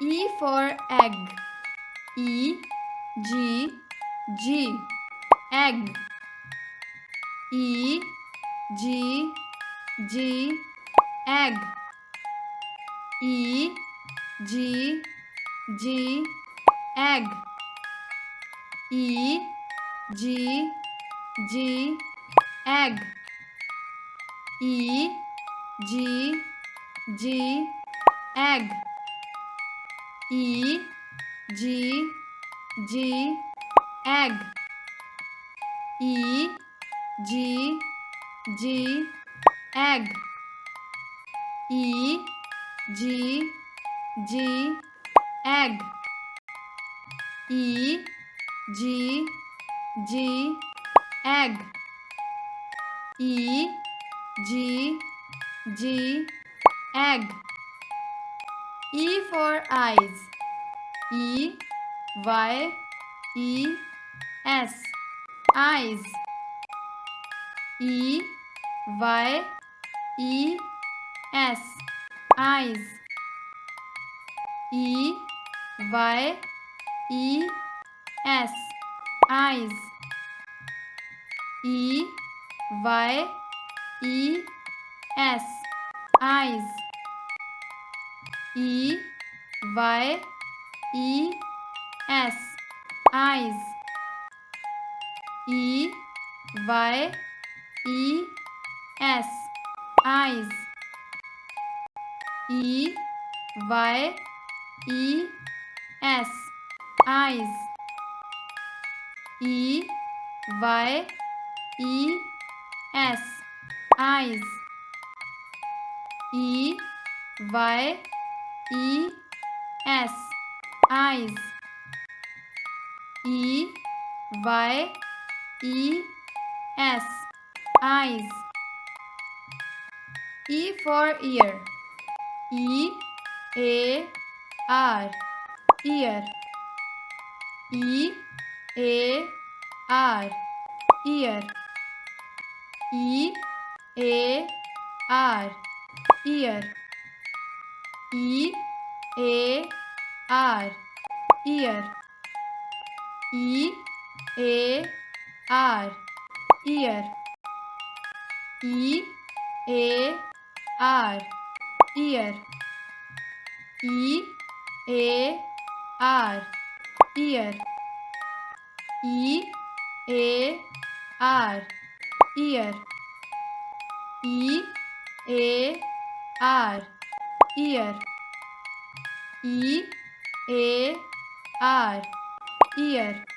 E for egg. E G G egg. E G G egg. E G G egg. E G G egg. E G G egg. E G G egg. E G G egg. E G G egg. E G G egg. E G G egg. E for eyes. E Y E S eyes. E Y E S eyes. E Y E S eyes. E Y E S eyes. E Y E S eyes. E Y E S eyes. E Y E S eyes. E Y E S eyes. E Y E S eyes. E Y E S eyes. E for ear. E A R ear. E A R ear. E A R ear. E A R ear. E A R ear. E A R ear. E A R ear. E A R ear. E A R ear. E A R ear.